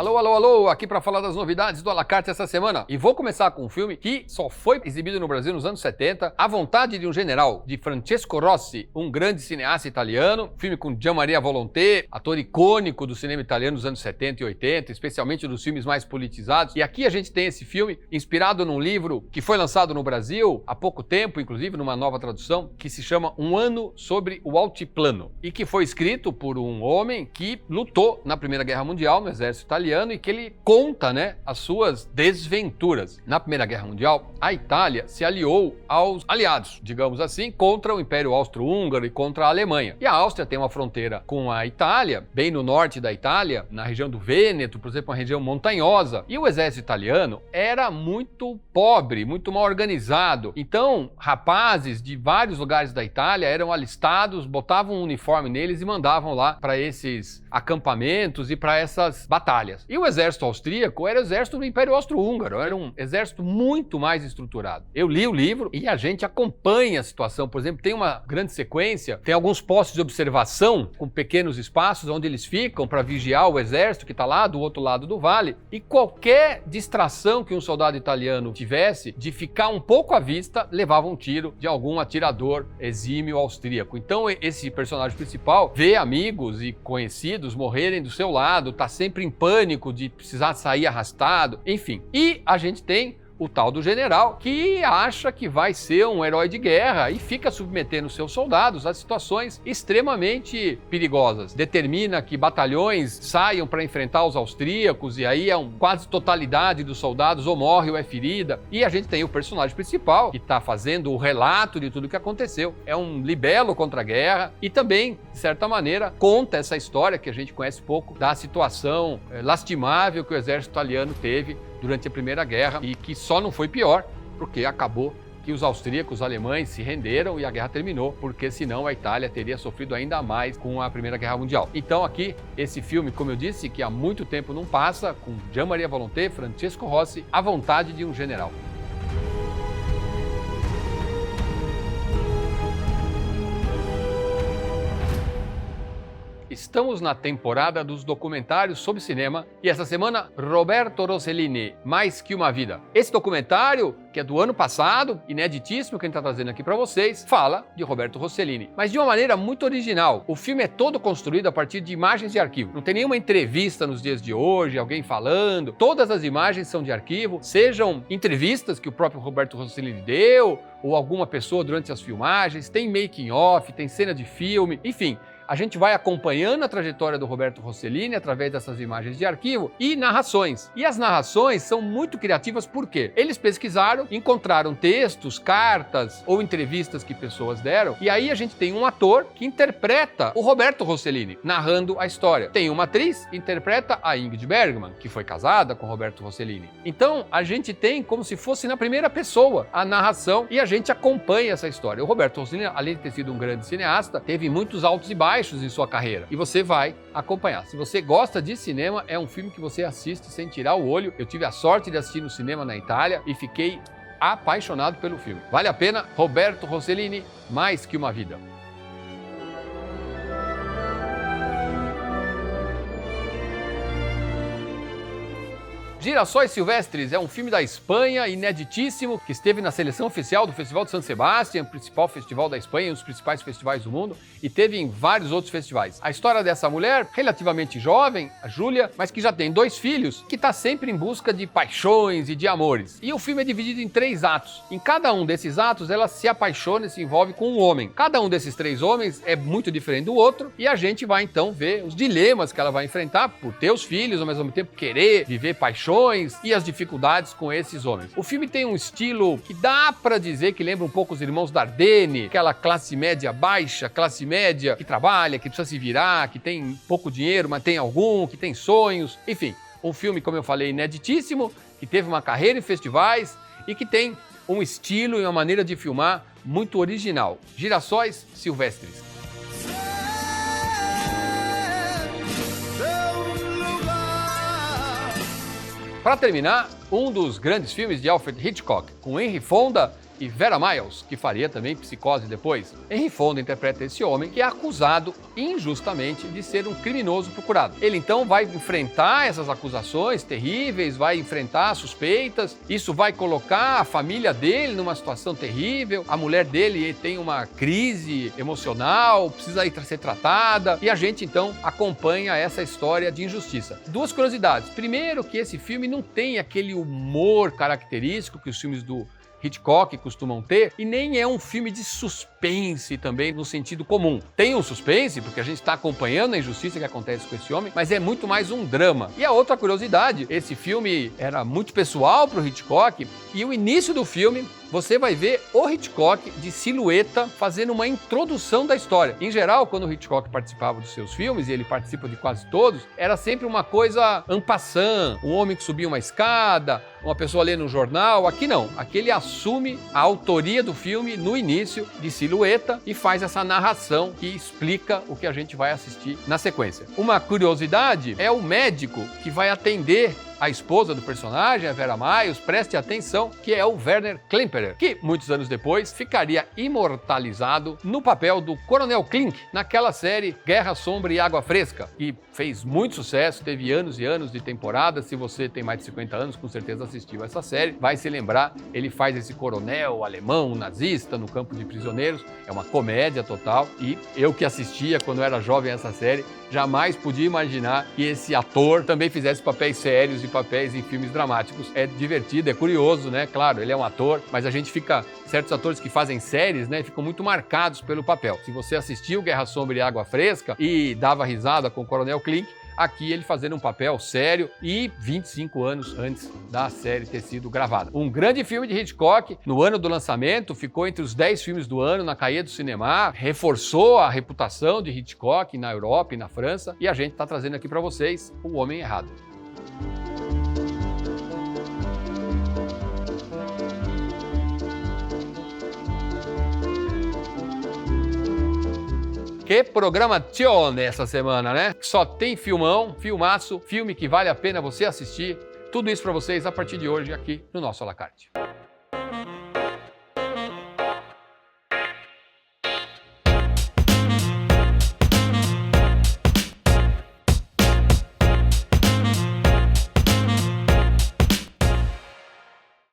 Alô, alô, alô, aqui para falar das novidades do à la carte essa semana. E vou começar com um filme que só foi exibido no Brasil nos anos 70, A Vontade de um General, de Francesco Rossi, um grande cineasta italiano. Filme com Gian Maria Volonté, ator icônico do cinema italiano dos anos 70 e 80, especialmente dos filmes mais politizados. E aqui a gente tem esse filme inspirado num livro que foi lançado no Brasil há pouco tempo, inclusive numa nova tradução, que se chama Um Ano sobre o Altiplano, e que foi escrito por um homem que lutou na Primeira Guerra Mundial no exército italiano e que ele conta, as suas desventuras. Na Primeira Guerra Mundial, a Itália se aliou aos aliados, digamos assim, contra o Império Austro-Húngaro e contra a Alemanha. E a Áustria tem uma fronteira com a Itália, bem no norte da Itália, na região do Vêneto, por exemplo, uma região montanhosa. E o exército italiano era muito pobre, muito mal organizado. Então, rapazes de vários lugares da Itália eram alistados, botavam um uniforme neles e mandavam lá para esses acampamentos e para essas batalhas. E o exército austríaco era o exército do Império Austro-Húngaro, era um exército muito mais estruturado. Eu li o livro e a gente acompanha a situação. Por exemplo, tem uma grande sequência, tem alguns postos de observação com pequenos espaços onde eles ficam para vigiar o exército que está lá do outro lado do vale, e qualquer distração que um soldado italiano tivesse de ficar um pouco à vista, levava um tiro de algum atirador exímio austríaco. Então esse personagem principal vê amigos e conhecidos morrerem do seu lado, está sempre em pânico de precisar sair arrastado, enfim. E a gente tem o tal do general, que acha que vai ser um herói de guerra e fica submetendo seus soldados a situações extremamente perigosas. Determina que batalhões saiam para enfrentar os austríacos e aí quase totalidade dos soldados ou morre ou é ferida. E a gente tem o personagem principal, que está fazendo o relato de tudo o que aconteceu. É um libelo contra a guerra e também, de certa maneira, conta essa história que a gente conhece pouco da situação lastimável que o exército italiano teve durante a Primeira Guerra, e que só não foi pior, porque acabou que os austríacos, os alemães se renderam e a guerra terminou, porque senão a Itália teria sofrido ainda mais com a Primeira Guerra Mundial. Então aqui, esse filme, como eu disse, que há muito tempo não passa, com Gian Maria Volonté, Francesco Rossi, A Vontade de um General. Estamos na temporada dos documentários sobre cinema e essa semana, Roberto Rossellini, Mais que uma Vida. Esse documentário, que é do ano passado, ineditíssimo, que a gente está trazendo aqui para vocês, fala de Roberto Rossellini, mas de uma maneira muito original. O filme é todo construído a partir de imagens de arquivo. Não tem nenhuma entrevista nos dias de hoje, alguém falando. Todas as imagens são de arquivo, sejam entrevistas que o próprio Roberto Rossellini deu, ou alguma pessoa durante as filmagens, tem making of, tem cena de filme, enfim. A gente vai acompanhando a trajetória do Roberto Rossellini através dessas imagens de arquivo e narrações. E as narrações são muito criativas porque eles pesquisaram, encontraram textos, cartas ou entrevistas que pessoas deram, e aí a gente tem um ator que interpreta o Roberto Rossellini, narrando a história. Tem uma atriz que interpreta a Ingrid Bergman, que foi casada com Roberto Rossellini. Então a gente tem como se fosse na primeira pessoa a narração e a gente acompanha essa história. O Roberto Rossellini, além de ter sido um grande cineasta, teve muitos altos e baixos em sua carreira, e você vai acompanhar. Se você gosta de cinema, é um filme que você assiste sem tirar o olho. Eu tive a sorte de assistir no cinema na Itália e fiquei apaixonado pelo filme. Vale a pena. Roberto Rossellini, Mais que uma Vida. Girassóis Silvestres é um filme da Espanha, ineditíssimo, que esteve na seleção oficial do Festival de San Sebastián, principal festival da Espanha, um dos principais festivais do mundo, e teve em vários outros festivais. A história dessa mulher, relativamente jovem, a Júlia, mas que já tem 2 filhos, que está sempre em busca de paixões e de amores. E o filme é dividido em 3 atos. Em cada um desses atos, ela se apaixona e se envolve com um homem. Cada um desses 3 homens é muito diferente do outro, e a gente vai então ver os dilemas que ela vai enfrentar por ter os filhos, ao mesmo tempo querer viver paixões e as dificuldades com esses homens. O filme tem um estilo que dá pra dizer que lembra um pouco os Irmãos Dardenne, aquela classe média baixa, classe média que trabalha, que precisa se virar, que tem pouco dinheiro, mas tem algum, que tem sonhos, enfim. Um filme, como eu falei, ineditíssimo, que teve uma carreira em festivais e que tem um estilo e uma maneira de filmar muito original. Girassóis Silvestres. Para terminar, um dos grandes filmes de Alfred Hitchcock, com Henry Fonda e Vera Miles, que faria também Psicose depois. Henry Fonda interpreta esse homem que é acusado injustamente de ser um criminoso procurado. Ele então vai enfrentar essas acusações terríveis, vai enfrentar suspeitas, isso vai colocar a família dele numa situação terrível, a mulher dele tem uma crise emocional, precisa ir ser tratada, e a gente então acompanha essa história de injustiça. Duas curiosidades. Primeiro, que esse filme não tem aquele humor característico que os filmes do Hitchcock costumam ter, e nem é um filme de suspense também no sentido comum. Tem um suspense, porque a gente está acompanhando a injustiça que acontece com esse homem, mas é muito mais um drama. E a outra curiosidade, esse filme era muito pessoal para o Hitchcock, e o início do filme você vai ver o Hitchcock de silhueta fazendo uma introdução da história. Em geral, quando o Hitchcock participava dos seus filmes, e ele participa de quase todos, era sempre uma coisa en passant, um homem que subia uma escada, uma pessoa lendo um jornal. Aqui não, aqui ele assume a autoria do filme no início, de silhueta, e faz essa narração que explica o que a gente vai assistir na sequência. Uma curiosidade é o médico que vai atender a esposa do personagem, a Vera Miles, preste atenção, que é o Werner Klemperer, que muitos anos depois ficaria imortalizado no papel do Coronel Klink, naquela série Guerra, Sombra e Água Fresca, que fez muito sucesso, teve anos e anos de temporada. Se você tem mais de 50 anos, com certeza assistiu essa série, vai se lembrar, ele faz esse coronel alemão, nazista, no campo de prisioneiros, é uma comédia total, e eu que assistia quando era jovem essa série, jamais podia imaginar que esse ator também fizesse papéis sérios e papéis em filmes dramáticos. É divertido, é curioso, né? Claro, ele é um ator, mas a gente fica... Certos atores que fazem séries, né, ficam muito marcados pelo papel. Se você assistiu Guerra, Sombra e Água Fresca e dava risada com o Coronel Klink, aqui ele fazendo um papel sério e 25 anos antes da série ter sido gravada. Um grande filme de Hitchcock, no ano do lançamento, ficou entre os 10 filmes do ano na Cahiers do Cinema, reforçou a reputação de Hitchcock na Europa e na França, e a gente está trazendo aqui para vocês O Homem Errado. Que programazione essa semana, né? Só tem filmão, filmaço, filme que vale a pena você assistir. Tudo isso para vocês a partir de hoje aqui no nosso à la carte.